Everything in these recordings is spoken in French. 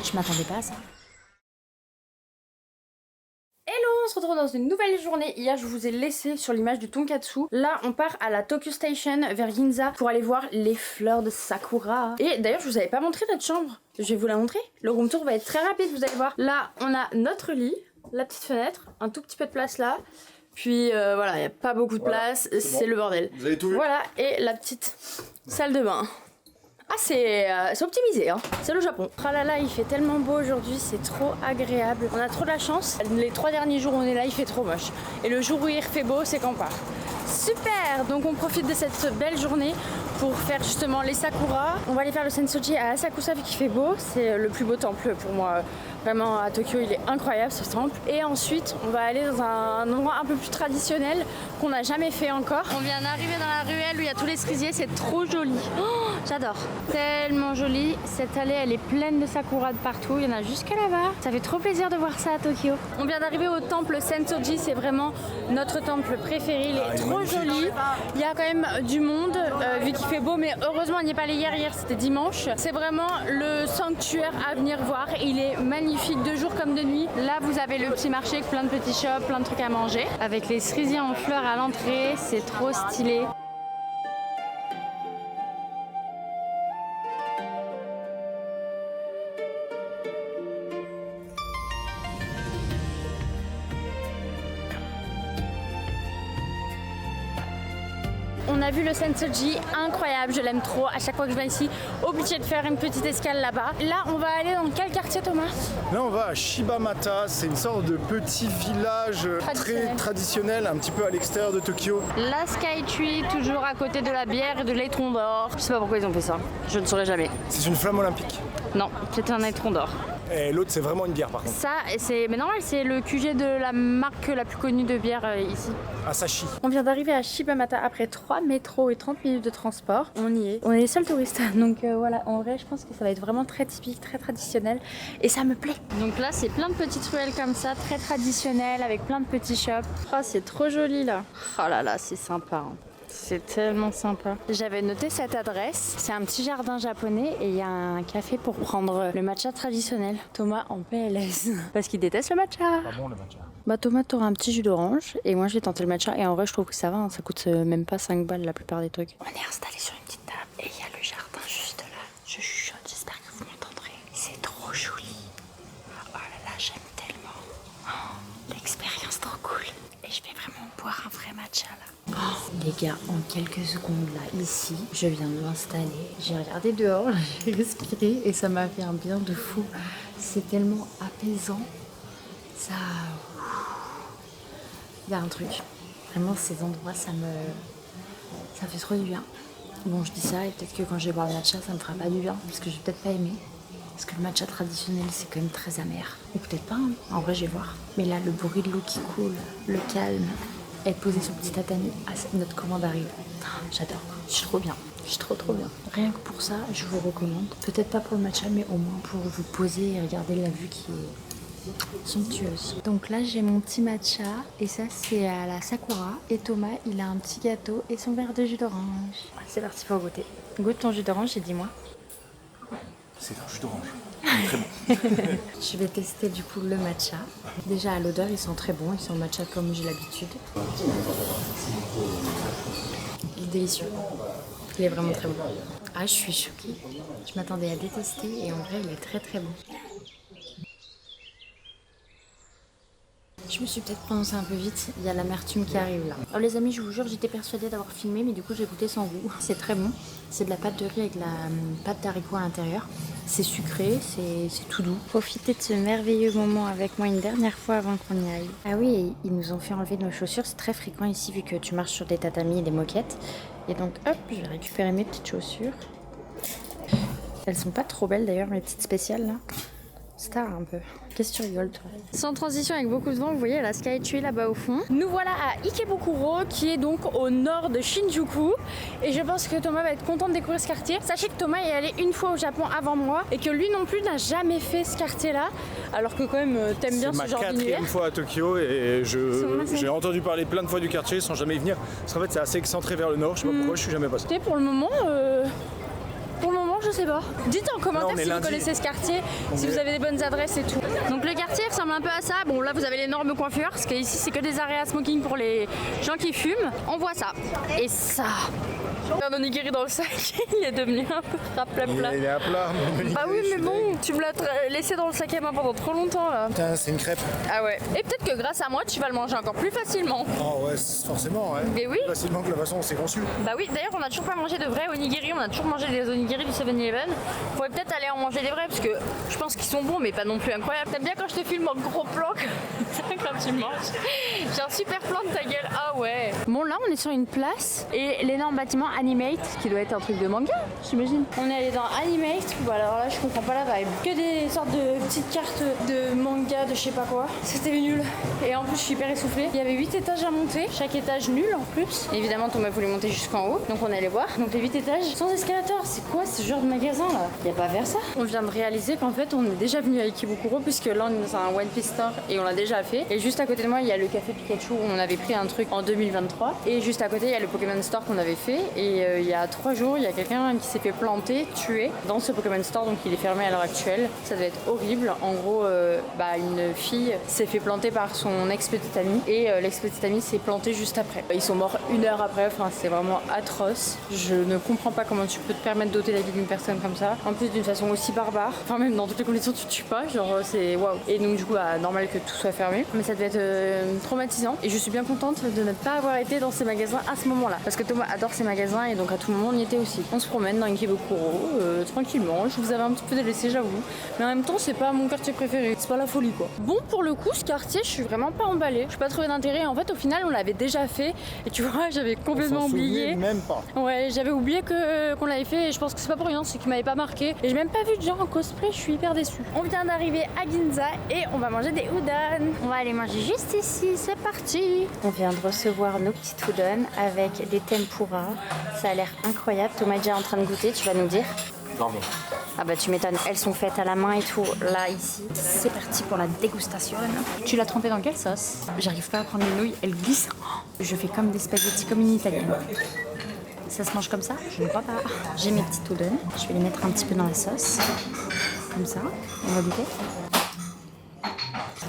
Je m'attendais pas à ça. On se retrouve dans une nouvelle journée. Hier je vous ai laissé sur l'image du Tonkatsu. Là on part à la Tokyo Station vers Ginza pour aller voir les fleurs de Sakura. Et d'ailleurs je vous avais pas montré notre chambre. Je vais vous la montrer. Le room tour va être très rapide, vous allez voir. Là on a notre lit, la petite fenêtre, un tout petit peu de place là. Puis voilà, il n'y a pas beaucoup de place, c'est le bordel. Vous avez tout vu. Voilà, et la petite salle de bain. Ah c'est optimisé, hein. C'est le Japon. Oh là là, il fait tellement beau aujourd'hui, c'est trop agréable. On a trop de la chance. Les 3 derniers jours où on est là, il fait trop moche. Et le jour où il fait beau, c'est quand on part. Super! Donc on profite de cette belle journée pour faire justement les Sakura. On va aller faire le Sensoji à Asakusa vu qu'il fait beau. C'est le plus beau temple pour moi. Vraiment à Tokyo, il est incroyable ce temple. Et ensuite, on va aller dans un endroit un peu plus traditionnel qu'on n'a jamais fait encore. On vient d'arriver dans la ruelle où il y a tous les cerisiers, c'est trop joli. Oh, j'adore. Tellement joli. Cette allée, elle est pleine de sakura de partout. Il y en a jusque là-bas. Ça fait trop plaisir de voir ça à Tokyo. On vient d'arriver au temple Sensoji. C'est vraiment notre temple préféré. Il est trop joli. Il y a quand même du monde vu qu'il fait beau, mais heureusement, on n'y est pas allé hier. Hier, c'était dimanche. C'est vraiment le sanctuaire à venir voir. Il est magnifique de jour comme de nuit. Là, vous avez le petit marché avec plein de petits shops, plein de trucs à manger. Avec les cerisiers en fleurs à l'entrée, c'est trop stylé. On a vu le Sensoji, incroyable, je l'aime trop. À chaque fois que je viens ici, obligé de faire une petite escale là-bas. Là, on va aller dans quel quartier, Thomas? Là, on va à Shibamata. C'est une sorte de petit village très traditionnel, un petit peu à l'extérieur de Tokyo. La Skytree, toujours à côté de la bière et de l'étron d'or. Je sais pas pourquoi ils ont fait ça, je ne saurais jamais. C'est une flamme olympique. Non, c'est un étron d'or. Et l'autre, c'est vraiment une bière, par contre. Ça, c'est... Mais normal, c'est le QG de la marque la plus connue de bière ici. Asahi. On vient d'arriver à Shibamata après 3 métros et 30 minutes de transport. On y est. On est les seuls touristes. Donc voilà, en vrai, je pense que ça va être vraiment très typique, très traditionnel. Et ça me plaît. Donc là, c'est plein de petites ruelles comme ça, très traditionnelles, avec plein de petits shops. Oh, c'est trop joli là. Oh là là, c'est sympa. Hein. C'est tellement sympa. J'avais noté cette adresse. C'est un petit jardin japonais et il y a un café pour prendre le matcha traditionnel. Thomas en PLS. Parce qu'il déteste le matcha. Pas bon le matcha. Bah Thomas t'auras un petit jus d'orange et moi je vais tenter le matcha et en vrai je trouve que ça va, hein. Ça coûte même pas 5 balles la plupart des trucs. On est installé sur une petite table et il y a le jardin juste là. Je chuchote, j'espère que vous m'entendrez. C'est trop joli. Oh là là, j'aime tellement. Oh, l'expérience trop cool. Et je vais vraiment boire un vrai matcha là. Oh, les gars, en quelques secondes là, ici, je viens de m'installer. J'ai regardé dehors, j'ai respiré et ça m'a fait un bien de fou. C'est tellement apaisant. Ça... Il y a un truc. Vraiment, ces endroits, ça fait trop du bien. Bon, je dis ça et peut-être que quand je vais boire le matcha, ça me fera pas du bien. Parce que je vais peut-être pas aimer. Parce que le matcha traditionnel, c'est quand même très amer. Ou peut-être pas, hein. En vrai, je vais voir. Mais là, le bruit de l'eau qui coule, le calme, être posé sur le petit tatami, notre commande arrive. J'adore. Je suis trop bien. Je suis trop bien. Rien que pour ça, je vous recommande. Peut-être pas pour le matcha, mais au moins pour vous poser et regarder la vue qui est somptueuse. Donc là, j'ai mon petit matcha et ça, c'est à la Sakura. Et Thomas, il a un petit gâteau et son verre de jus d'orange. C'est parti pour goûter. Goûte ton jus d'orange et dis-moi. C'est un jus d'orange. Très bon. Je vais tester du coup le matcha. Déjà à l'odeur, ils sont très bons. Ils sont matcha comme j'ai l'habitude. Il est délicieux. Il est vraiment très bon. Ah, je suis choquée. Je m'attendais à détester et en vrai, il est très bon. Je me suis peut-être prononcée un peu vite, il y a l'amertume qui arrive là. Alors les amis, je vous jure, j'étais persuadée d'avoir filmé, mais du coup j'ai goûté sans goût. C'est très bon, c'est de la pâte de riz avec la pâte d'haricot à l'intérieur. C'est sucré, c'est tout doux. Profitez de ce merveilleux moment avec moi une dernière fois avant qu'on y aille. Ah oui, ils nous ont fait enlever nos chaussures, c'est très fréquent ici vu que tu marches sur des tatamis et des moquettes. Et donc hop, je vais récupérer mes petites chaussures. Elles sont pas trop belles d'ailleurs, mes petites spéciales là. Star un peu. Qu'est-ce que tu rigoles toi? Sans transition avec beaucoup de vent, vous voyez la Skytree là-bas au fond. Nous voilà à Ikebukuro qui est donc au nord de Shinjuku. Et je pense que Thomas va être content de découvrir ce quartier. Sachez que Thomas est allé une fois au Japon avant moi et que lui non plus n'a jamais fait ce quartier là. Alors que quand même t'aimes bien ce genre d'univers. C'est ma 4e fois à Tokyo et j'ai entendu parler plein de fois du quartier sans jamais y venir. Parce qu'en fait c'est assez excentré vers le nord, je sais pas pourquoi je suis jamais passé. Pour le moment, je sais pas. Dites en commentaire si vous lundi. connaissez ce quartier, si vous avez des bonnes adresses et tout. Donc le quartier ressemble un peu à ça. Bon là vous avez l'énorme coiffure, parce qu'ici c'est que des areas smoking pour les gens qui fument. On voit ça. Et ça. Un onigiri dans le sac, il est devenu un peu raplapla. Il est à plat. Bah oui mais bon, tu me l'as laissé dans le sac à main pendant trop longtemps là. Putain, c'est une crêpe. Ah ouais. Et peut-être que grâce à moi tu vas le manger encore plus facilement. Oh ouais, forcément, ouais. Mais oui. Facilement que la façon dont c'est conçu. Bah oui, d'ailleurs on a toujours pas mangé de vrais onigiri, on a toujours mangé des onigiri du 7-Eleven. On pourrait peut-être aller en manger des vrais parce que je pense qu'ils sont bons mais pas non plus incroyables. T'aimes bien quand je te filme en gros plan quand tu manges. J'ai un super plan de ta gueule, ah ouais. Bon là on est sur une place et l'énorme bâtiment Animate qui doit être un truc de manga, j'imagine. On est allé dans Animate, bon alors là je comprends pas la vibe. Que des sortes de petites cartes de manga, de je sais pas quoi. C'était nul. Et en plus je suis hyper essoufflée. Il y avait 8 étages à monter, chaque étage nul en plus. Et évidemment Thomas voulait monter jusqu'en haut, donc on est allé voir. Donc les 8 étages sans escalator, c'est quoi ce genre de magasin là? Y a pas à faire ça. On vient de réaliser qu'en fait on est déjà venu à Ikebukuro puisque là on est dans un One Piece Store et on l'a déjà fait. Et juste à côté de moi il y a le café Pikachu où on avait pris un truc en 2023. Et juste à côté il y a le Pokémon Store qu'on avait fait. Et il y a 3 jours il y a quelqu'un qui s'est fait planter, tuer dans ce Pokémon Store, donc il est fermé à l'heure actuelle. Ça devait être horrible. En gros une fille s'est fait planter par son ex-petite amie et l'ex-petite amie s'est plantée juste après. Ils sont morts 1 heure après, enfin c'est vraiment atroce. Je ne comprends pas comment tu peux te permettre d'ôter la vie d'une personne comme ça. En plus d'une façon aussi barbare. Enfin même dans toutes les conditions tu te tues pas, genre c'est waouh. Et donc du coup normal que tout soit fermé. Mais ça devait être traumatisant et je suis bien contente de ne pas avoir été dans ces magasins à ce moment-là. Parce que Thomas adore ces magasins et donc à tout moment on y était aussi. On se promène dans Ikebukuro tranquillement. Je vous avais un petit peu délaissé j'avoue. Mais en même temps c'est pas mon quartier préféré. C'est pas la folie quoi. Bon pour le coup ce quartier je suis vraiment pas emballée. Je suis pas trouvé d'intérêt. En fait au final on l'avait déjà fait et tu vois j'avais complètement oublié. Même pas. Ouais j'avais oublié qu'on l'avait fait et je pense que c'est pas pour rien, c'est qu'il m'avait pas marqué. Et j'ai même pas vu de gens en cosplay, je suis hyper déçue. On vient d'arriver à Ginza et on va manger des udon. On va aller manger juste ici, c'est parti. On vient de recevoir nos petites udon avec des tempura. Ça a l'air incroyable. Thomas est déjà en train de goûter, tu vas nous dire. Non mais. Ah bah tu m'étonnes, elles sont faites à la main et tout, là, ici. C'est parti pour la dégustation. Tu l'as trempée dans quelle sauce? J'arrive pas à prendre les nouilles, elles glissent. Je fais comme des spaghettis, comme une italienne. Ça se mange comme ça? Je ne crois pas. J'ai mes petites udon, je vais les mettre un petit peu dans la sauce. Comme ça, on va goûter.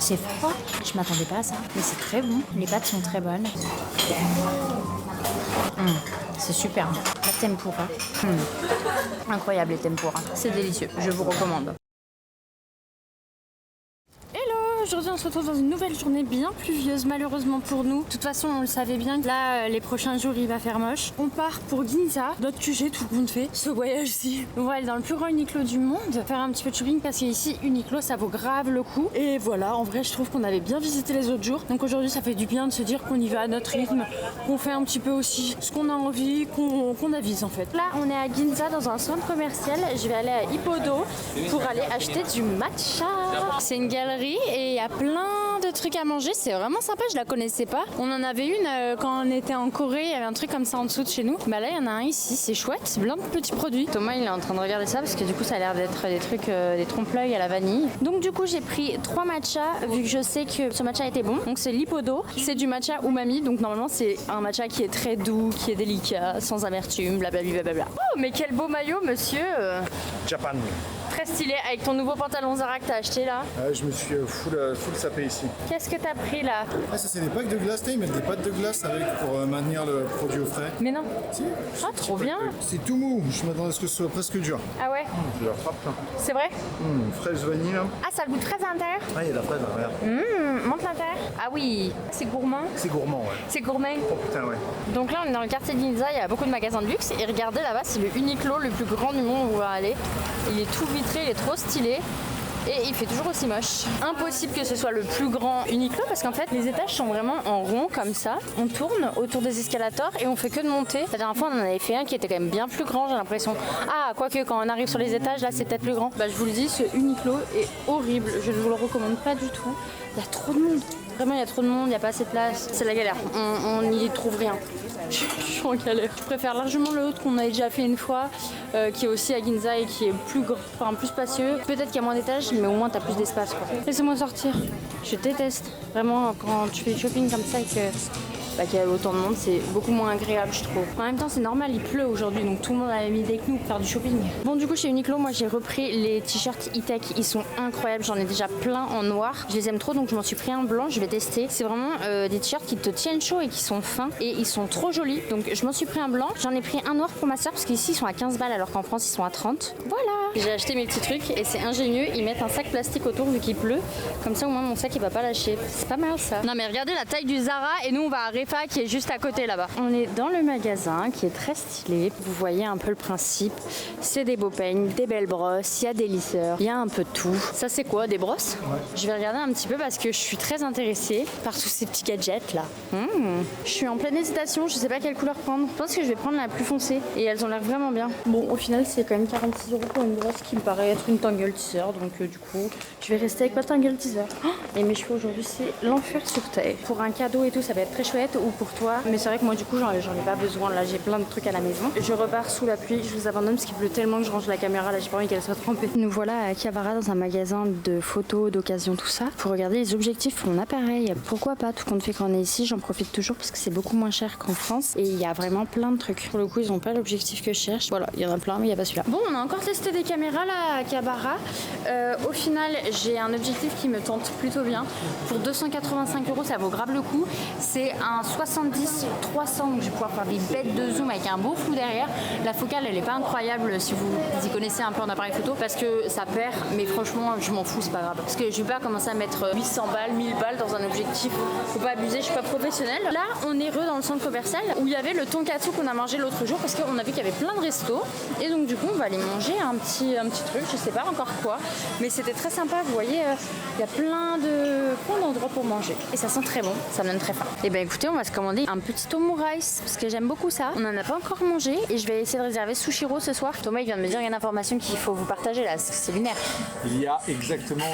C'est froid, je m'attendais pas à ça, mais c'est très bon. Les pâtes sont très bonnes. C'est super. La tempura. Incroyable les tempura. C'est délicieux, je vous recommande. Aujourd'hui on se retrouve dans une nouvelle journée bien pluvieuse malheureusement pour nous. De toute façon on le savait bien, là les prochains jours il va faire moche. On part pour Ginza, notre QG, tout le monde fait ce voyage-ci. On va aller dans le plus grand Uniqlo du monde, faire un petit peu de shopping parce qu'ici Uniqlo ça vaut grave le coup. Et voilà, en vrai je trouve qu'on avait bien visité les autres jours. Donc aujourd'hui ça fait du bien de se dire qu'on y va à notre rythme, qu'on fait un petit peu aussi ce qu'on a envie, qu'on avise en fait. Là on est à Ginza dans un centre commercial, je vais aller à Ippodo pour aller acheter du matcha. C'est une galerie et il y a plein de trucs à manger, c'est vraiment sympa, je la connaissais pas. On en avait une quand on était en Corée, il y avait un truc comme ça en dessous de chez nous. Bah là il y en a un ici, c'est chouette, c'est plein de petits produits. Thomas il est en train de regarder ça parce que du coup ça a l'air d'être des trucs, des trompe-l'œil à la vanille. Donc du coup j'ai pris 3 matchas vu que je sais que ce matcha était bon. Donc c'est l'Ippodo, c'est du matcha umami, donc normalement c'est un matcha qui est très doux, qui est délicat, sans amertume, blablabla. Oh mais quel beau maillot monsieur. Japan. Très stylé avec ton nouveau pantalon Zara que t'as acheté là. Je me suis full sapé ici. Qu'est-ce que t'as pris là? Ah ça c'est des packs de glace, ils mettent des pâtes de glace avec pour maintenir le produit au frais. Mais non. Si. Ah trop bien. C'est tout mou, je m'attendais à ce que ce soit presque dur. Ah ouais. Je leur frappe là. C'est vrai? Fraise vanille là. Ah ça a le goût très à l'intérieur. Ah il y a de la fraise là, regarde. Montre l'intérieur. Ah oui, c'est gourmand. C'est gourmand ouais. C'est gourmand. Oh putain ouais. Donc là on est dans le quartier de Ginza, il y a beaucoup de magasins de luxe et regardez là-bas c'est le Uniqlo le plus grand du monde où on va aller. Il est tout vitré, il est trop stylé. Et il fait toujours aussi moche. Impossible que ce soit le plus grand Uniqlo parce qu'en fait les étages sont vraiment en rond comme ça. On tourne autour des escalators et on fait que de monter. La dernière fois on en avait fait un qui était quand même bien plus grand j'ai l'impression. Ah quoique quand on arrive sur les étages là c'est peut-être plus grand. Bah je vous le dis ce Uniqlo est horrible. Je ne vous le recommande pas du tout. Il y a trop de monde. Vraiment il y a trop de monde, il n'y a pas assez de place. C'est la galère. On n'y trouve rien. Je suis en galère. Je préfère largement l'autre qu'on a déjà fait une fois, qui est aussi à Ginza et qui est plus grand, enfin plus spacieux. Peut-être qu'il y a moins d'étages, mais au moins t'as plus d'espace. Laissez-moi sortir. Je déteste vraiment quand tu fais du shopping comme ça et que qu'il y a autant de monde, c'est beaucoup moins agréable je trouve. En même temps c'est normal, il pleut aujourd'hui donc tout le monde a la même idée que nous pour faire du shopping. Bon du coup chez Uniqlo moi j'ai repris les t-shirts E-Tech, ils sont incroyables, j'en ai déjà plein en noir, je les aime trop donc je m'en suis pris un blanc, je vais tester. C'est vraiment des t-shirts qui te tiennent chaud et qui sont fins et ils sont trop jolis donc je m'en suis pris un blanc, j'en ai pris un noir pour ma soeur parce qu'ici ils sont à 15 balles alors qu'en France ils sont à 30. Voilà, j'ai acheté mes petits trucs et c'est ingénieux, ils mettent un sac plastique autour vu qu'il pleut, comme ça au moins mon sac il va pas lâcher, c'est pas mal ça. Non mais regardez la taille du Zara et nous on va à Refa qui est juste à côté là-bas. On est dans le magasin qui est très stylé, vous voyez un peu le principe, c'est des beaux peignes, des belles brosses, il y a des lisseurs, il y a un peu de tout. Ça c'est quoi, des brosses? Ouais. Je vais regarder un petit peu parce que je suis très intéressée par tous ces petits gadgets là. Je suis en pleine hésitation, je sais pas quelle couleur prendre. Je pense que je vais prendre la plus foncée et elles ont l'air vraiment bien. Bon au final c'est quand même 46 € pour une brosse qui me paraît être une tangle teaser donc du coup je vais rester avec ma tangle teaser. Et mes cheveux aujourd'hui c'est l'enfer sur terre. Pour un cadeau et tout ça va être très chouette ou pour toi, mais c'est vrai que moi du coup j'en ai pas besoin, là j'ai plein de trucs à la maison. Je repars sous la pluie, je vous abandonne parce qu'il pleut tellement que je range la caméra, là j'ai pas envie qu'elle soit trempée. Nous voilà à Kiavara dans un magasin de photos, d'occasion, tout ça, pour regarder les objectifs pour mon appareil. Pourquoi pas, tout compte fait qu'on est ici, j'en profite toujours parce que c'est beaucoup moins cher qu'en France et il y a vraiment plein de trucs. Pour le coup ils ont pas l'objectif que je cherche, voilà, il y en a plein mais il y a pas celui-là. Bon on a encore testé des caméras là à Kiavara. Au final j'ai un objectif qui me tente plutôt bien. Pour 285 € ça vaut grave le coup. C'est un 70-300 donc je vais pouvoir faire des bêtes de zoom avec un beau flou derrière. La focale elle est pas incroyable si vous y connaissez un peu en appareil photo parce que ça perd, mais franchement je m'en fous, c'est pas grave. Parce que je vais pas commencer à mettre 800 balles, 1000 balles dans un objectif. Faut pas abuser, je suis pas professionnelle. Là on est dans le centre commercial où il y avait le tonkatsu qu'on a mangé l'autre jour parce qu'on a vu qu'il y avait plein de restos et donc du coup on va aller manger un petit truc, je sais pas encore quoi, mais c'était très sympa. Vous voyez il y a plein d'endroits pour manger et ça sent très bon, ça me donne très faim. Et ben écoutez on va se commander un petit omurice parce que j'aime beaucoup ça. On en a pas encore mangé et je vais essayer de réserver Sushiro ce soir. Thomas il vient de me dire une information qu'il faut vous partager là, c'est lunaire. Il y a exactement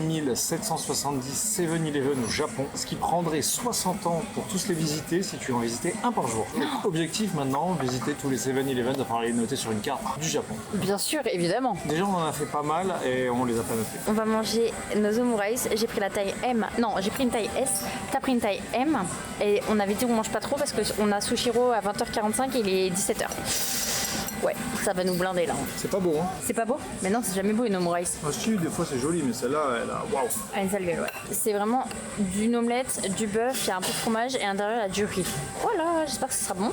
21 770 7-Eleven au Japon, ce qui prendrait 60 ans pour tous les visiter si tu en visitais un par jour. Donc, objectif maintenant, visiter tous les 7-Eleven, il va falloir les noter sur une carte du Japon. Bien sûr, évidemment. Déjà on en a fait pas mal et on les a pas notés. On va manger nos omurice, j'ai pris la taille M, non j'ai pris une taille S, t'as pris une taille M et on avait dit on mange pas trop parce qu'on a Sushiro à 20h45 et il est 17h. Ouais, ça va nous blinder là. C'est pas beau hein? C'est pas beau? Mais non, c'est jamais beau une omurice. Ah si, des fois c'est joli, mais celle-là, elle a waouh. Ah, une sale gueule, ouais. C'est vraiment d'une omelette, du bœuf, il y a un peu de fromage et à l'intérieur il y a du riz. Voilà, j'espère que ce sera bon.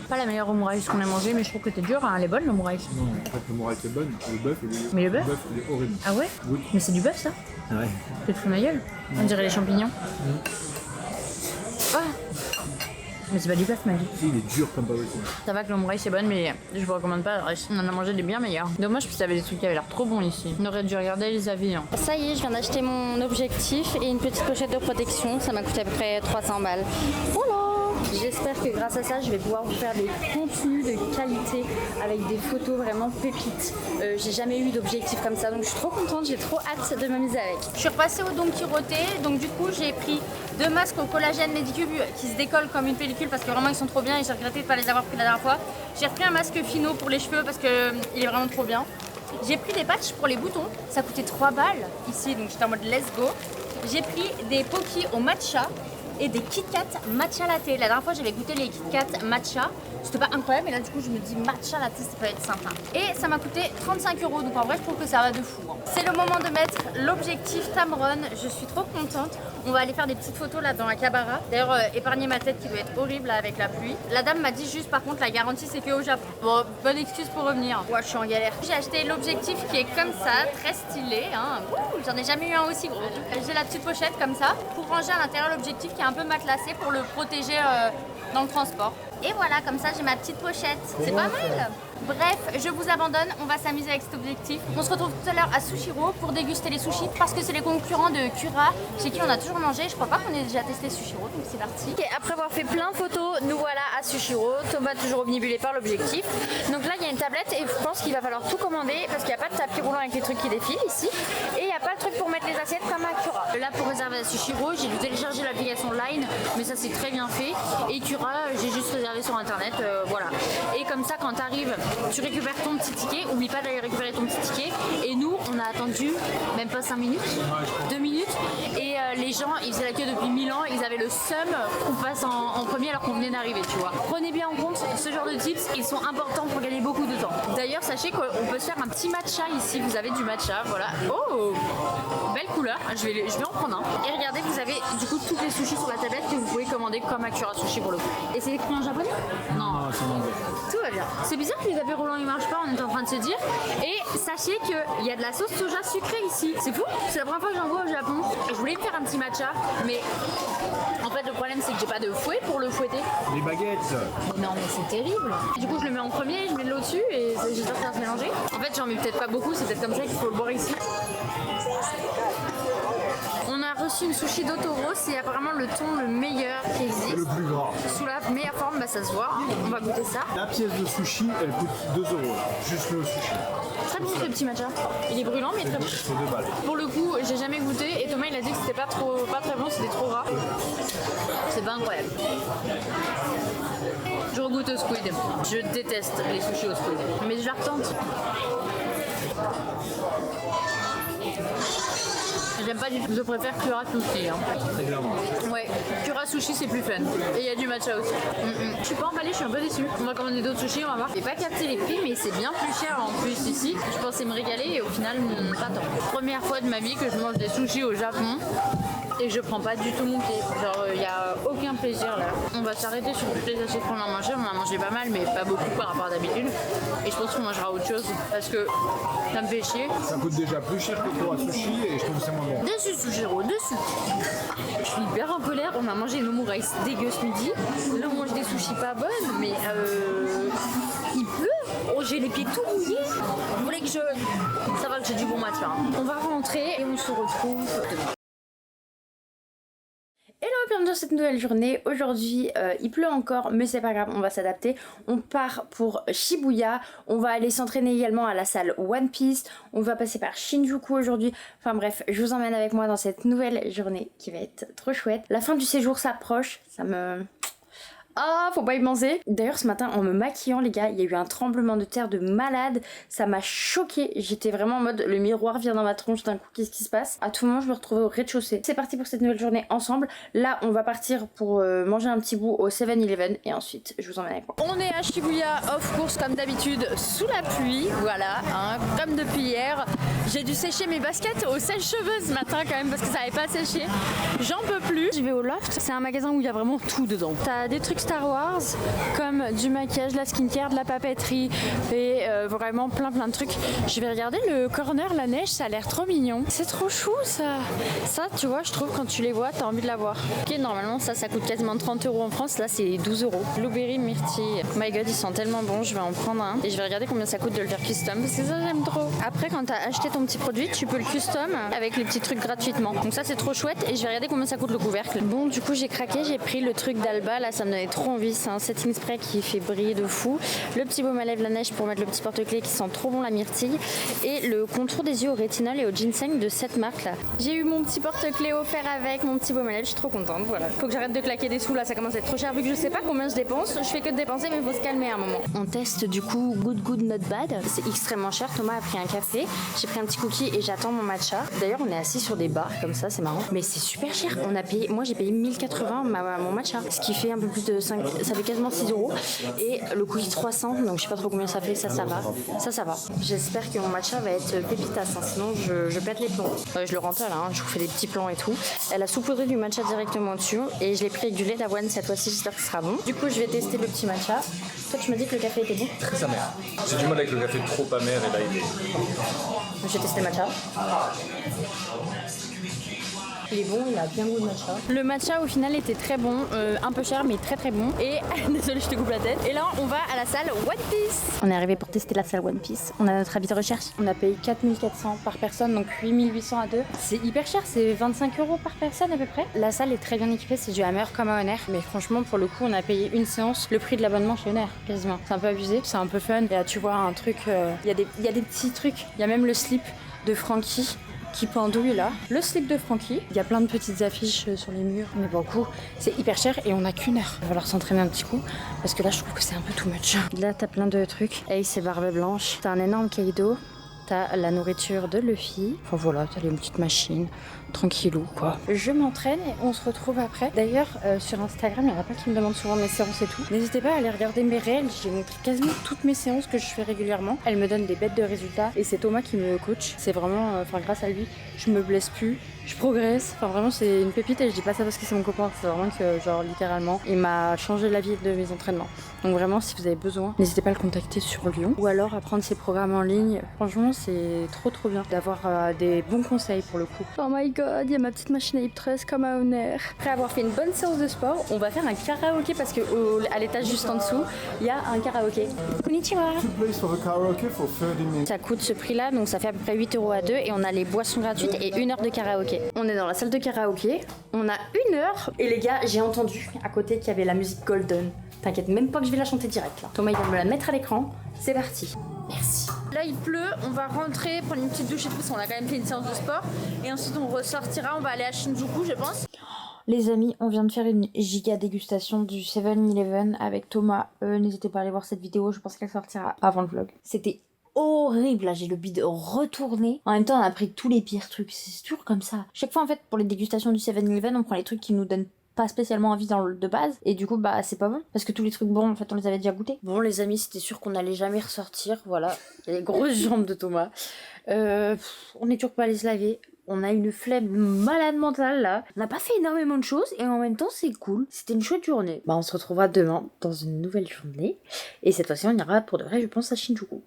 Pas la meilleure omurice qu'on a mangée, mais je trouve que t'es dur, hein. Elle est bonne l'omurice. Non, en fait l'omurice est bonne, le bœuf il est... Mais le bœuf il est horrible. Ah ouais? Oui. Mais c'est du bœuf ça? Ouais. Tu te fous de ma gueule? On dirait les champignons. Ah. Mais c'est pas du bœuf, ma vie. Si, il est dur comme pas possible. Ça va que l'omurice c'est bonne, mais je vous recommande pas le reste. On en a mangé des bien meilleurs. Dommage parce qu'il y avait des trucs qui avaient l'air trop bons ici. On aurait dû regarder les avis. Hein. Ça y est, je viens d'acheter mon objectif et une petite pochette de protection. Ça m'a coûté à peu près 300 balles. Voilà. J'espère que grâce à ça, je vais pouvoir vous faire des contenus de qualité avec des photos vraiment pépites. J'ai jamais eu d'objectif comme ça, donc je suis trop contente, j'ai trop hâte de m'amuser avec. Je suis repassée au Don Quirote, donc du coup j'ai pris 2 masques au collagène Medicube qui se décollent comme une pellicule parce que vraiment ils sont trop bien et j'ai regretté de ne pas les avoir pris la dernière fois. J'ai repris un masque Fino pour les cheveux parce qu'il est vraiment trop bien. J'ai pris des patchs pour les boutons, ça coûtait 3 balles ici, donc j'étais en mode let's go. J'ai pris des Poki au matcha et des Kit Kat matcha latte. La dernière fois j'avais goûté les Kit Kat matcha, c'était pas incroyable, mais là du coup je me dis matcha latte ça peut être sympa. Et ça m'a coûté 35 €, donc en vrai je trouve que ça va de fou. C'est le moment de mettre l'objectif Tamron, je suis trop contente. On va aller faire des petites photos là dans la Kiavara. D'ailleurs épargner ma tête qui doit être horrible là, avec la pluie. La dame m'a dit juste par contre la garantie c'est qu'au Japon. Bon, bonne excuse pour revenir. Ouais, je suis en galère. J'ai acheté l'objectif qui est comme ça, très stylé. Hein. J'en ai jamais eu un aussi gros. J'ai la petite pochette comme ça pour ranger à l'intérieur l'objectif qui est un peu matelassé pour le protéger dans le transport. Et voilà, comme ça j'ai ma petite pochette. C'est pas mal. Bref, je vous abandonne, on va s'amuser avec cet objectif. On se retrouve tout à l'heure à Sushiro pour déguster les sushis parce que c'est les concurrents de Kura chez qui on a toujours mangé. Je crois pas qu'on ait déjà testé Sushiro, donc c'est parti. Et après avoir fait plein de photos, nous voilà à Sushiro. Thomas toujours omnibulé par l'objectif. Donc là il y a une tablette et je pense qu'il va falloir tout commander parce qu'il n'y a pas de tapis roulant avec les trucs qui défilent ici. Et il n'y a pas le truc pour mettre les assiettes comme à Kura. Là pour réserver à Sushiro, j'ai dû télécharger l'application Line, mais ça c'est très bien fait. Et Kura, j'ai juste réservé réserver sur internet, voilà. Et comme ça, quand tu arrives, tu récupères ton petit ticket. Oublie pas d'aller récupérer ton petit ticket. Et nous, on a attendu même pas 5 minutes, 2 minutes. Et les gens, ils faisaient la queue depuis 1000 ans. Ils avaient le seum qu'on passe en premier alors qu'on venait d'arriver, tu vois. Prenez bien en compte ce genre de tips, ils sont importants pour gagner beaucoup de temps. D'ailleurs, sachez qu'on peut se faire un petit matcha ici. Vous avez du matcha, voilà. Oh, belle couleur. Je vais en prendre un. Et regardez, vous avez du coup toutes les sushis sur la tablette que vous pouvez commander comme à Kura Sushi pour le coup. Et c'est écrit en japonais? Non, c'est en anglais. Tout va bien. C'est bizarre que les apéros roulants ils marchent pas, on est en train de se dire. Et sachez qu'il y a de la sauce soja sucrée ici. C'est fou. C'est la première fois que j'en vois au Japon. Je voulais me faire un petit matcha, mais en fait le problème c'est que j'ai pas de fouet pour le fouetter. Les baguettes. Non mais c'est terrible. Du coup je le mets en premier, je mets de l'eau dessus et j'espère que ça va se mélanger. En fait j'en mets peut-être pas beaucoup, c'est peut-être comme ça qu'il faut le boire ici. On a reçu une sushi d'Otoro, c'est apparemment le thon le meilleur qui existe. Le plus gras. Sous la meilleure forme, bah ça se voit, hein. On va goûter ça. La pièce de sushi, elle coûte 2 €. Juste le sushi. Très bon ce petit matcha. Il est brûlant mais très bon. C'est 2 balles. Pour le coup, j'ai jamais goûté et Thomas il a dit que c'était pas très bon, c'était trop gras. C'est pas incroyable. Je regoute au squid. Je déteste les sushis au squid. Mais je la retente. J'aime pas du tout. Je préfère Kura Sushi. Hein. Très clairement. Ouais, Kura Sushi c'est plus fun. Et il y a du matcha aussi. Je suis pas emballée, je suis un peu déçue. On va commander d'autres sushis, on va voir. J'ai pas capté les prix, mais c'est bien plus cher en plus ici. Je pensais me régaler et au final, pas tant. Première fois de ma vie que je mange des sushis au Japon. Et je prends pas du tout mon pied. Genre, il y a aucun plaisir là. On va s'arrêter sur toutes les assiettes qu'on a mangées. On a mangé pas mal, mais pas beaucoup par rapport à d'habitude. Et je pense qu'on mangera autre chose parce que ça me fait chier. Ça coûte déjà plus cher que pour un sushi et je trouve que c'est moins bon. Dessus, Sushiro, dessus. Je suis hyper en colère. On a mangé une omurice dégueu ce midi. Là, on mange des sushis pas bonnes, mais il pleut. Oh, j'ai les pieds tout mouillés. Vous voulez que je. Ça va que j'ai du bon matcha. Hein. On va rentrer et on se retrouve demain. Hello, bienvenue dans cette nouvelle journée. Aujourd'hui, il pleut encore, mais c'est pas grave, on va s'adapter. On part pour Shibuya. On va aller s'entraîner également à la salle One Piece. On va passer par Shinjuku aujourd'hui. Enfin bref, je vous emmène avec moi dans cette nouvelle journée qui va être trop chouette. La fin du séjour s'approche, ça me... Ah, faut pas y penser. D'ailleurs, ce matin, en me maquillant, les gars, il y a eu un tremblement de terre de malade. Ça m'a choquée. J'étais vraiment en mode, le miroir vient dans ma tronche d'un coup, qu'est-ce qui se passe? À tout moment, je me retrouvais au rez-de-chaussée. C'est parti pour cette nouvelle journée ensemble. Là, on va partir pour manger un petit bout au 7-Eleven et ensuite, je vous emmène avec moi. On est à Shibuya, off course comme d'habitude, sous la pluie. Voilà, hein, comme depuis hier. J'ai dû sécher mes baskets au sèche-cheveux ce matin quand même parce que ça avait pas séché. J'en peux plus. Je vais au Loft. C'est un magasin où il y a vraiment tout dedans. T'as des trucs Star Wars comme du maquillage, de la skincare, de la papeterie et vraiment plein de trucs. Je vais regarder le corner, la neige, ça a l'air trop mignon. C'est trop chou ça. Ça, tu vois, je trouve quand tu les vois, t'as envie de l'avoir. Ok, normalement ça coûte quasiment 30 € en France. Là, c'est 12 €. Blueberry myrtille. My God, ils sont tellement bons. Je vais en prendre un et je vais regarder combien ça coûte de le faire custom parce que ça j'aime trop. Après, quand t'as acheté ton petit produit, tu peux le custom avec les petits trucs gratuitement. Donc ça c'est trop chouette et je vais regarder combien ça coûte le couvercle. Bon, du coup j'ai craqué, j'ai pris le truc d'Alba, là ça me donnait trop envie, c'est un setting spray qui fait briller de fou. Le petit baume à lèvres la neige pour mettre le petit porte-clés qui sent trop bon la myrtille et le contour des yeux au rétinol et au ginseng de cette marque là. J'ai eu mon petit porte-clés offert avec mon petit baume à lèvres, je suis trop contente, voilà. Faut que j'arrête de claquer des sous là, ça commence à être trop cher vu que je sais pas combien je dépense, je fais que de dépenser mais faut se calmer à un moment. On teste du coup Good Not Bad, c'est extrêmement cher. Thomas a pris un café, j'ai pris un petit cookie et j'attends mon matcha. D'ailleurs on est assis sur des barres comme ça, c'est marrant. Mais c'est super cher. On a payé, moi j'ai payé 1080 mon matcha. Ce qui fait un peu plus de 5, ça fait quasiment 6 €. Et le cookie 300, donc je sais pas trop combien ça fait, ça va. Ça va. J'espère que mon matcha va être pépitas, hein, sinon je pète les plombs. Je le rentale, hein, je vous fais des petits plans et tout. Elle a saupoudré du matcha directement dessus et je l'ai pris avec du lait d'avoine cette fois-ci, j'espère que ce sera bon. Du coup je vais tester le petit matcha. Toi tu m'as dit que le café était bon? Très amer. J'ai du mal avec le café trop amer et là il est... J'ai testé le matcha. Il est bon, il a bien goût de matcha. Le matcha au final était très bon, un peu cher mais très bon. Et désolé, je te coupe la tête. Et là on va à la salle One Piece. On est arrivé pour tester la salle One Piece. On a notre avis de recherche. On a payé 4400 par personne, donc 8800 à deux. C'est hyper cher, c'est 25 € par personne à peu près. La salle est très bien équipée, c'est du Hammer comme à Honor. Mais franchement pour le coup on a payé une séance le prix de l'abonnement chez Honor quasiment. C'est un peu abusé, c'est un peu fun. Et là tu vois un truc, il y a des petits trucs. Il y a même le slip de Frankie. qui pendouille là. Le slip de Francky. Il y a plein de petites affiches sur les murs. Mais beaucoup, c'est hyper cher et on a qu'1 heure. Il va falloir s'entraîner un petit coup parce que là, je trouve que c'est un peu too much. Là, t'as plein de trucs. Hey, c'est Barbe Blanche. T'as un énorme Kaido. T'as la nourriture de Luffy. Enfin voilà, t'as les petites machines. Tranquillou quoi. Je m'entraîne et on se retrouve après. D'ailleurs sur Instagram, il y en a pas qui me demandent souvent mes séances et tout. N'hésitez pas à aller regarder mes réels. J'ai montré quasiment toutes mes séances que je fais régulièrement. Elle me donne des bêtes de résultats et c'est Thomas qui me coach. C'est vraiment, grâce à lui, je me blesse plus. Je progresse, enfin vraiment c'est une pépite et je dis pas ça parce que c'est mon copain, c'est vraiment que genre littéralement il m'a changé la vie de mes entraînements. Donc vraiment si vous avez besoin, n'hésitez pas à le contacter sur Lyon ou alors à prendre ses programmes en ligne. Franchement c'est trop bien d'avoir des bons conseils pour le coup. Oh my god, il y a ma petite machine à hip thrust comme à honneur. Après avoir fait une bonne séance de sport, on va faire un karaoké parce que à l'étage juste en dessous, il y a un karaoké. Konnichiwa. Ça coûte ce prix là, donc ça fait à peu près 8 € à deux et on a les boissons gratuites et 1 heure de karaoké. On est dans la salle de karaoké, on a 1 heure et les gars, j'ai entendu à côté qu'il y avait la musique Golden. T'inquiète même pas que je vais la chanter direct là. Thomas il va me la mettre à l'écran, c'est parti. Merci. Là il pleut, on va rentrer, prendre une petite douche et tout parce qu'on a quand même fait une séance de sport et ensuite on ressortira, on va aller à Shinjuku je pense. Les amis, on vient de faire une giga dégustation du 7-Eleven avec Thomas. N'hésitez pas à aller voir cette vidéo, je pense qu'elle sortira avant le vlog. C'était horrible, là j'ai le bide retourné. En même temps on a pris tous les pires trucs, c'est toujours comme ça. Chaque fois en fait pour les dégustations du 7-Eleven on prend les trucs qui nous donnent pas spécialement envie de base et du coup bah c'est pas bon parce que tous les trucs bons en fait on les avait déjà goûtés. Bon les amis c'était sûr qu'on allait jamais ressortir, voilà. Il y a les grosses jambes de Thomas. On est toujours pas allé se laver. On a une flemme malade mentale là. On n'a pas fait énormément de choses et en même temps c'est cool. C'était une chouette journée. Bah on se retrouvera demain dans une nouvelle journée et cette fois-ci on ira pour de vrai je pense à Shinjuku.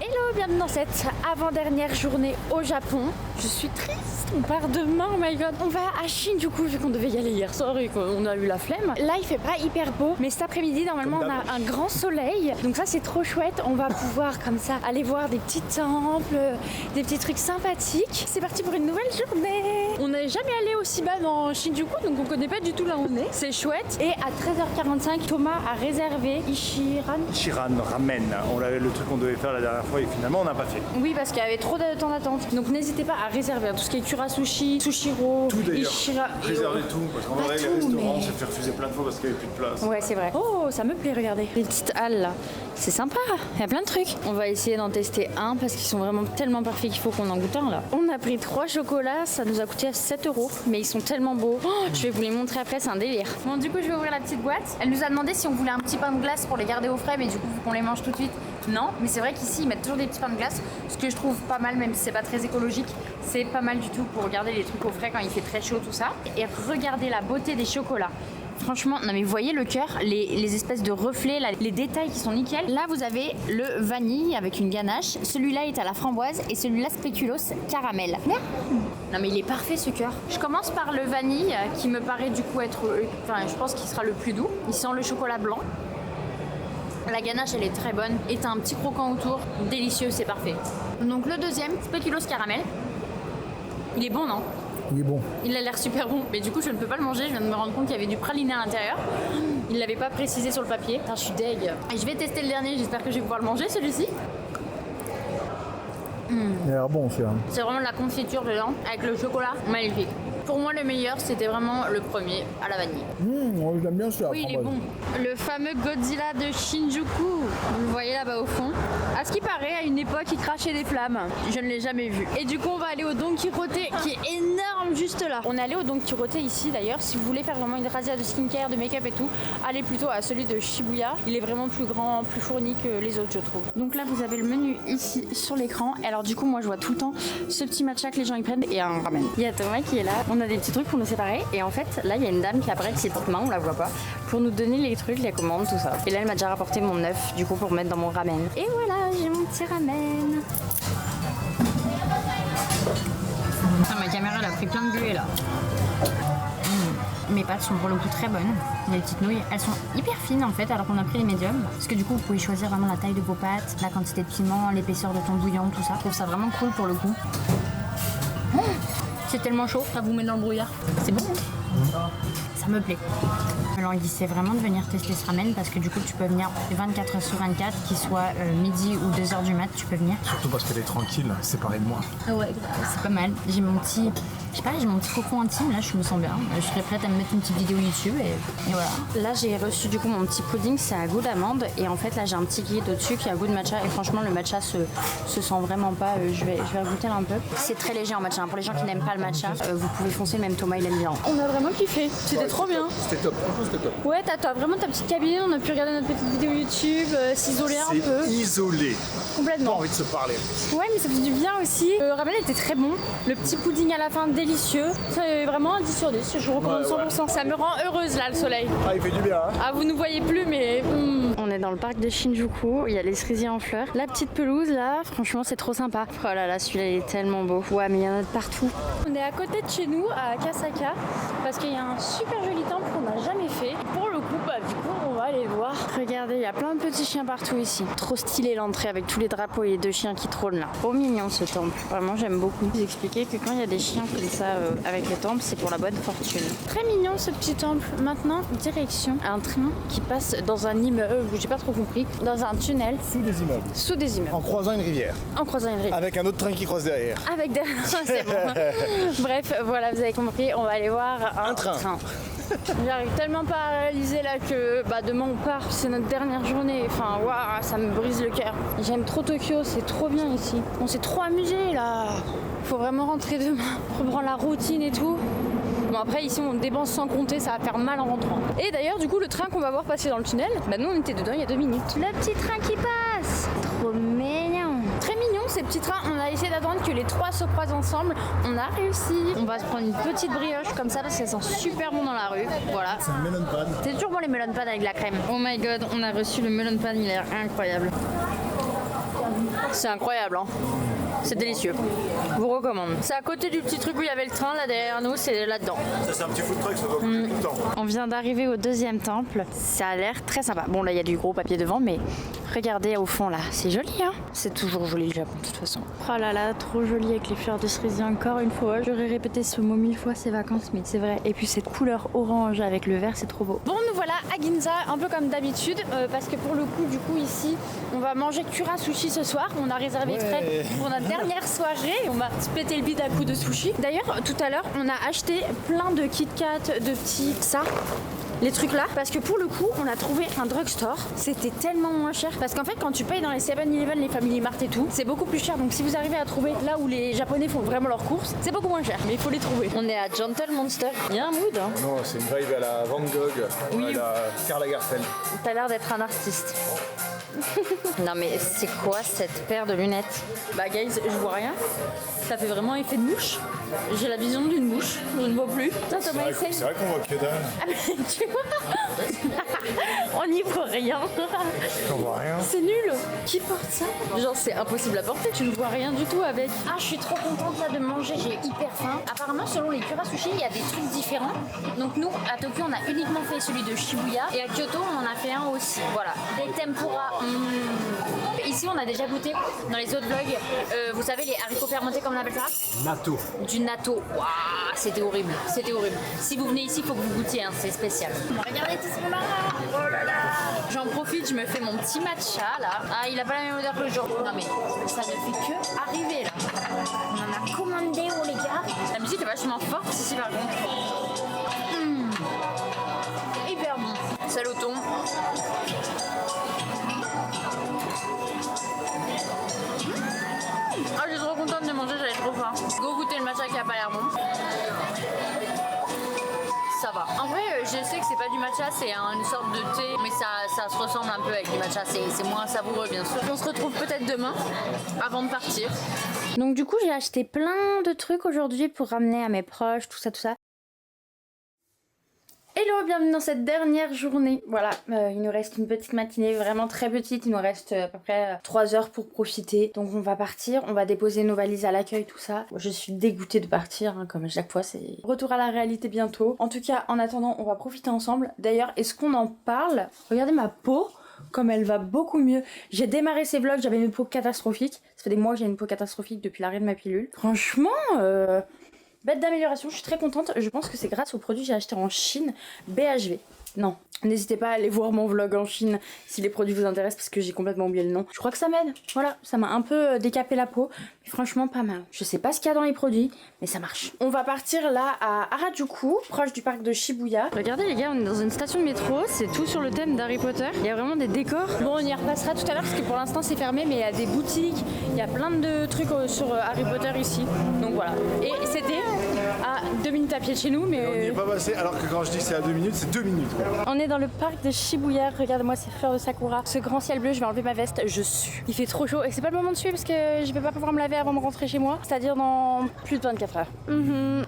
Hello, bienvenue dans cette avant-dernière journée au Japon. Je suis triste, on part demain, oh my god. On va à Shinjuku vu qu'on devait y aller hier soir et qu'on a eu la flemme. Là il fait pas hyper beau, mais cet après-midi normalement on a un grand soleil. Donc ça c'est trop chouette, on va pouvoir comme ça aller voir des petits temples, des petits trucs sympathiques. C'est parti pour une nouvelle journée. On n'est jamais allé aussi bas dans Shinjuku donc on connaît pas du tout là où on est. C'est chouette. Et à 13h45, Thomas a réservé Ichiran Ramen. On avait le truc qu'on devait faire la dernière fois et finalement on n'a pas fait. Oui parce qu'il y avait trop de temps d'attente. Donc n'hésitez pas à réserver tout ce qui est Kura Sushi, Sushiro, Tout d'ailleurs. Ishira. Réservez tout parce qu'en vrai les restaurants on s'est fait refuser plein de fois parce qu'il n'y avait plus de place. Ouais c'est vrai. Oh ça me plaît, regardez. Les petites halles là. C'est sympa, il y a plein de trucs. On va essayer d'en tester un parce qu'ils sont vraiment tellement parfaits qu'il faut qu'on en goûte un là. On a pris 3 chocolats, ça nous a coûté à 7 €. Mais ils sont tellement beaux. Oh, je vais vous les montrer après, c'est un délire. Bon du coup je vais ouvrir la petite boîte. Elle nous a demandé si on voulait un petit pain de glace pour les garder au frais, mais du coup vu qu'on les mange tout de suite, non. Mais c'est vrai qu'ici ils mettent toujours des petits pains de glace, ce que je trouve pas mal même si c'est pas très écologique. C'est pas mal du tout pour garder les trucs au frais quand il fait très chaud tout ça. Et regardez la beauté des chocolats. Franchement, non mais vous voyez le cœur, les espèces de reflets, là, les détails qui sont nickel. Là vous avez le vanille avec une ganache, celui-là est à la framboise et celui-là spéculoos caramel. Non mais il est parfait ce cœur. Je commence par le vanille qui me paraît du coup être, enfin je pense qu'il sera le plus doux. Il sent le chocolat blanc. La ganache elle est très bonne et t'as un petit croquant autour, délicieux, c'est parfait. Donc le deuxième, spéculoos caramel. Il est bon non ? Il est bon. Il a l'air super bon, mais du coup je ne peux pas le manger, je viens de me rendre compte qu'il y avait du praliné à l'intérieur. Il l'avait pas précisé sur le papier. Putain, je suis deg. Et je vais tester le dernier, j'espère que je vais pouvoir le manger celui-ci. Il a l'air bon celui-là. C'est vraiment de la confiture dedans, avec le chocolat, magnifique. Pour moi le meilleur c'était vraiment le premier, à la vanille. J'aime bien celui-là. Oui il est bon. Le fameux Godzilla de Shinjuku, vous le voyez là-bas au fond. À ce qui paraît, à une époque il crachait des flammes. Je ne l'ai jamais vu. Et du coup on va aller au Don Quirote qui est énorme juste là. On est allé au Don Quirote ici d'ailleurs. Si vous voulez faire vraiment une razzia de skincare, de make-up et tout, allez plutôt à celui de Shibuya. Il est vraiment plus grand, plus fourni que les autres je trouve. Donc là vous avez le menu ici sur l'écran. Alors du coup moi je vois tout le temps ce petit matcha que les gens y prennent et un ramen. Il y a Thomas qui est là. On a des petits trucs pour nous séparer et en fait là il y a une dame qui apparaît avec ses petites mains, on la voit pas, pour nous donner les trucs, les commandes, tout ça. Et là elle m'a déjà rapporté mon œuf du coup pour mettre dans mon ramen. Et voilà, j'ai mon petit ramen. Ah, ma caméra elle a pris plein de buées là. Mes pâtes sont pour le coup très bonnes. Les petites nouilles, elles sont hyper fines en fait alors qu'on a pris les médiums. Parce que du coup vous pouvez choisir vraiment la taille de vos pâtes, la quantité de piment, l'épaisseur de ton bouillon, tout ça. Je trouve ça vraiment cool pour le coup. C'est tellement chaud, ça vous met dans le brouillard. C'est bon, hein ? Ça me plaît. Je languissais vraiment de venir tester ce ramen parce que du coup tu peux venir 24 h sur 24, qu'il soit midi ou 2 h du mat, tu peux venir. Surtout parce qu'elle est tranquille, séparée de moi. Ah ouais, c'est pas mal. J'ai mon petit, je sais pas, j'ai mon petit cocon intime, là je me sens bien. Je serais prête à me mettre une petite vidéo YouTube et voilà. Là j'ai reçu du coup mon petit pudding, c'est à goût d'amande et en fait là j'ai un petit guide au-dessus qui a goût de matcha et franchement le matcha se sent vraiment pas. Je vais goûter un peu. C'est très léger en matcha, pour les gens qui n'aiment pas le matcha, vous pouvez foncer, même Thomas il aime bien. On a vraiment kiffé, c'était trop bien. C'était top, franchement c'était top. Ouais, t'as vraiment ta petite cabine, on a pu regarder notre petite vidéo YouTube, s'isoler un peu. C'est isolé. Complètement. Pas envie de se parler. Ouais, mais ça fait du bien aussi. Le ramen était très bon. Le petit pudding à la fin, délicieux. C'est vraiment un 10 sur 10. Je recommande 100%. Ça me rend heureuse là, le soleil. Ah, il fait du bien, hein. Ah, vous ne voyez plus, mais. On est dans le parc de Shinjuku. Il y a les cerisiers en fleurs. La petite pelouse là, franchement, c'est trop sympa. Oh là là, celui-là, il est tellement beau. Ouais, mais il y en a de partout. On est à côté de chez nous, à Kasaka, parce qu'il y a un super joli temple qu'on n'a jamais fait. Pour le coup, du coup, on va aller voir. Regardez, il y a plein de petits chiens partout ici. Trop stylé l'entrée avec tous les drapeaux et les 2 chiens qui trônent là. Trop mignon ce temple. Vraiment, j'aime beaucoup. Vous expliquez que quand il y a des chiens comme ça avec le temple, c'est pour la bonne fortune. Très mignon ce petit temple. Maintenant, direction un train qui passe dans un immeuble, j'ai pas trop compris, dans un tunnel. Sous des immeubles. Sous des immeubles. En croisant une rivière. En croisant une rivière. Avec un autre train qui croise derrière. Avec des... c'est bon. Bref, voilà, vous avez compris, on va aller voir un train. J'arrive tellement pas à réaliser là que demain on part, c'est notre dernière journée. Enfin, waouh, ça me brise le cœur. J'aime trop Tokyo, c'est trop bien ici. On s'est trop amusé là. Faut vraiment rentrer demain, reprendre la routine et tout. Bon après ici on dépense sans compter, ça va faire mal en rentrant. Et d'ailleurs du coup le train qu'on va voir passer dans le tunnel, nous on était dedans il y a 2 minutes. Le petit train qui passe, trop mignon. Très mignon ces petits trains, on a essayé d'attendre que les 3 se croisent ensemble, on a réussi. On va se prendre une petite brioche comme ça parce qu'elle sent super bon dans la rue, voilà. C'est un melon pan. C'est toujours bon les melon pan avec la crème. Oh my god, on a reçu le melon pan, il a l'air incroyable. C'est incroyable hein. C'est délicieux. Je vous recommande. C'est à côté du petit truc où il y avait le train, là derrière nous, c'est là-dedans. Ça, c'est un petit food truck, ça doit coûter tout le temps. On vient d'arriver au 2e temple. Ça a l'air très sympa. Bon, là, il y a du gros papier devant, mais regardez au fond, là. C'est joli, hein. C'est toujours joli, le Japon, de toute façon. Oh là là, trop joli avec les fleurs de cerisier encore une fois. J'aurais répété ce mot 1000 fois, ces vacances, mais c'est vrai. Et puis cette couleur orange avec le vert, c'est trop beau. Bon, nous voilà à Ginza, un peu comme d'habitude, parce que pour le coup, du coup, ici, on va manger Kura Sushi ce soir. On a réservé frais pour notre dernière soirée. On va se péter le bide à coups de sushi. D'ailleurs, tout à l'heure, on a acheté plein de Kit Kat, de petits... Ça, les trucs là, parce que pour le coup on a trouvé un drugstore, c'était tellement moins cher parce qu'en fait quand tu payes dans les 7-Eleven, les Family Mart et tout, c'est beaucoup plus cher, donc si vous arrivez à trouver là où les japonais font vraiment leurs courses, c'est beaucoup moins cher, mais il faut les trouver. On est à Gentle Monster, il y a un mood hein. Non, c'est une vibe à la Van Gogh, Oui. à la Karl Lagerfeld. T'as l'air d'être un artiste. Non mais c'est quoi cette paire de lunettes? Guys, je vois rien. Ça fait vraiment effet de mouche. J'ai la vision d'une mouche, je ne vois plus. Thomas essaye. C'est vrai qu'on voit que dalle. Ah mais tu vois, on n'y voit rien. On voit rien. C'est nul. Qui porte ça? Genre c'est impossible à porter, tu ne vois rien du tout avec. Ah je suis trop contente là de manger, j'ai hyper faim. Apparemment selon les Kura Sushi, il y a des trucs différents. Donc nous à Tokyo on a uniquement fait celui de Shibuya et à Kyoto on en a fait un aussi. Voilà. Des tempura. Ici on a déjà goûté dans les autres vlogs, vous savez les haricots fermentés comme on appelle ça? Natto. Du natto. Waouh, c'était horrible, c'était horrible. Si vous venez ici, il faut que vous goûtiez, hein, c'est spécial. Regardez tout ce là. Oh là là. J'en profite, je me fais mon petit matcha là. Ah, il a pas la même odeur que le jour. Non mais ça ne fait que arriver là. On en a commandé oh les gars. La musique est vachement forte ici par contre. Hyper bon. C'est le thon. Ah, je suis trop contente de manger, j'avais trop faim. Go goûter le matcha qui a pas l'air bon. Ça va. En vrai, je sais que c'est pas du matcha, c'est une sorte de thé, mais ça se ressemble un peu avec du matcha, c'est moins savoureux bien sûr. On se retrouve peut-être demain, avant de partir. Donc du coup, j'ai acheté plein de trucs aujourd'hui pour ramener à mes proches, tout ça, tout ça. Hello, bienvenue dans cette dernière journée. Voilà, il nous reste une petite matinée, vraiment très petite. Il nous reste à peu près 3 heures pour profiter. Donc on va partir, on va déposer nos valises à l'accueil, tout ça. Je suis dégoûtée de partir, hein, comme à chaque fois, c'est retour à la réalité bientôt. En tout cas, en attendant, on va profiter ensemble. D'ailleurs, est-ce qu'on en parle? Regardez ma peau, comme elle va beaucoup mieux. J'ai démarré ces vlogs, j'avais une peau catastrophique. Ça fait des mois que j'ai une peau catastrophique depuis l'arrêt de ma pilule. Franchement, bête d'amélioration, je suis très contente. Je pense que c'est grâce au produit que j'ai acheté en Chine, BHV. Non. N'hésitez pas à aller voir mon vlog en Chine si les produits vous intéressent parce que j'ai complètement oublié le nom. Je crois que ça m'aide. Voilà, ça m'a un peu décapé la peau. Mais franchement, pas mal. Je sais pas ce qu'il y a dans les produits, mais ça marche. On va partir là à Harajuku, proche du parc de Shibuya. Regardez les gars, on est dans une station de métro. C'est tout sur le thème d'Harry Potter. Il y a vraiment des décors. Bon, on y repassera tout à l'heure parce que pour l'instant c'est fermé, mais il y a des boutiques. Il y a plein de trucs sur Harry Potter ici. Donc voilà. Et c'était à 2 minutes à pied de chez nous, mais... On n'y est pas passé, alors que quand je dis que c'est à 2 minutes, c'est 2 minutes. Quoi. On est dans le parc de Shibuya, regardez-moi ces fleurs de sakura, ce grand ciel bleu, je vais enlever ma veste, je sue. Il fait trop chaud et c'est pas le moment de suer parce que je vais pas pouvoir me laver avant de rentrer chez moi, c'est-à-dire dans plus de 24 heures.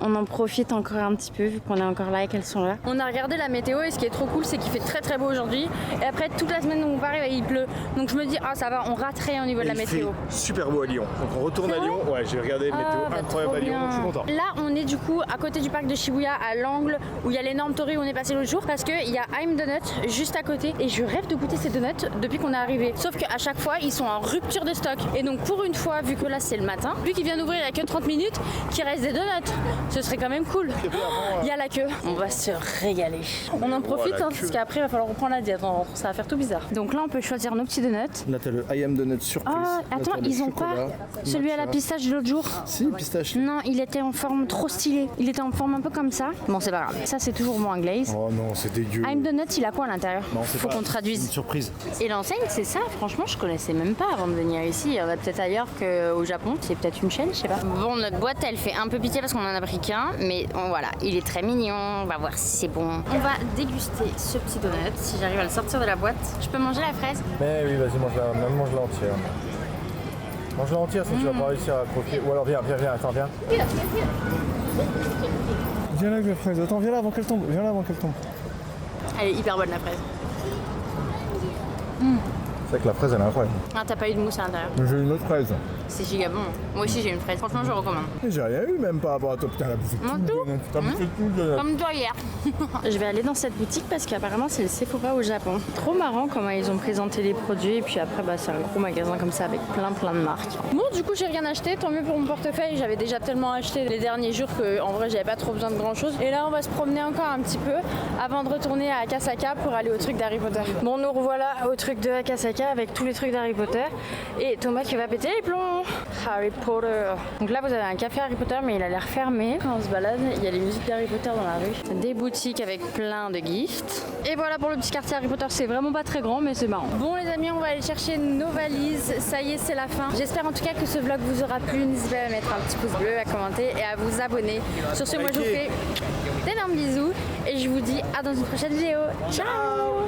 On en profite encore un petit peu vu qu'on est encore là et qu'elles sont là. On a regardé la météo et ce qui est trop cool c'est qu'il fait très très beau aujourd'hui et après toute la semaine où on part il pleut. Donc je me dis ah ça va, on rate rien au niveau de la météo. Il fait super beau à Lyon, donc on retourne à Lyon, ouais j'ai regardé la météo incroyable à Lyon, donc je suis content. Là on est du coup à côté du parc de Shibuya à l'angle où il y a l'énorme torii où on est passé l'autre jour parce qu'il y a I'm Donut juste à côté et je rêve de goûter ces donuts depuis qu'on est arrivé. Sauf qu'à chaque fois ils sont en rupture de stock et donc pour une fois vu que là c'est le matin, vu qu'il vient d'ouvrir il y a que 30 minutes, qu'il reste des donuts, ce serait quand même cool. Il y a la queue, on va se régaler. On en profite parce qu'après il va falloir reprendre la diète, ça va faire tout bizarre. Donc là on peut choisir nos petits donuts. Là t'as le I Am Donut surprise. Ah attends, ils ont pas celui à la pistache de l'autre jour. Si, pistache. Non, il était en forme trop stylé. Il était en forme un peu comme ça. Bon c'est pas grave, ça c'est toujours bon à glaze. Oh non, c'est dégueu. I'm Donut, il a quoi à l'intérieur? Faut qu'on traduise. Une surprise. Et l'enseigne, c'est ça. Franchement, je connaissais même pas avant de venir ici. Il y en a peut-être ailleurs qu'au Japon. C'est peut-être une chaîne, je sais pas. Bon, notre boîte, elle fait un peu pitié parce qu'on en a pris qu'un. Mais bon, voilà, il est très mignon. On va voir si c'est bon. On va déguster ce petit donut. Si j'arrive à le sortir de la boîte. Je peux manger la fraise? Mais oui, vas-y, mange-la entière. Mange-la entière, sinon tu vas pas réussir à croquer. Ou alors viens, attends, viens. Viens là avec la fraise, attends, viens là avant qu'elle tombe. Elle est hyper bonne la fraise. C'est vrai que la fraise, elle est incroyable. Ah, t'as pas eu de mousse à l'intérieur? J'ai une autre fraise. C'est giga bon. Moi aussi, j'ai une fraise. Franchement, je recommande. Mais j'ai rien eu même par rapport à toi. Putain, elle a bouffé tout le donut. T'as bouffé tout le donut. Comme toi hier. Je vais aller dans cette boutique parce qu'apparemment c'est le Sephora au Japon. Trop marrant comment ils ont présenté les produits et puis après c'est un gros magasin comme ça avec plein de marques. Bon du coup j'ai rien acheté, tant mieux pour mon portefeuille. J'avais déjà tellement acheté les derniers jours que en vrai j'avais pas trop besoin de grand chose. Et là on va se promener encore un petit peu avant de retourner à Akasaka pour aller au truc d'Harry Potter. Bon nous revoilà au truc de Akasaka avec tous les trucs d'Harry Potter et Thomas qui va péter les plombs. Harry Potter. Donc là vous avez un café Harry Potter mais il a l'air fermé. Quand on se balade il y a les musiques d'Harry Potter dans la rue. Des boutiques avec plein de gifts. Et voilà pour le petit quartier Harry Potter, c'est vraiment pas très grand mais c'est marrant. Bon les amis, on va aller chercher nos valises. Ça y est, c'est la fin. J'espère en tout cas que ce vlog vous aura plu. N'hésitez pas à mettre un petit pouce bleu, à commenter et à vous abonner. Sur ce, moi je vous fais d'énormes bisous et je vous dis à dans une prochaine vidéo. Ciao.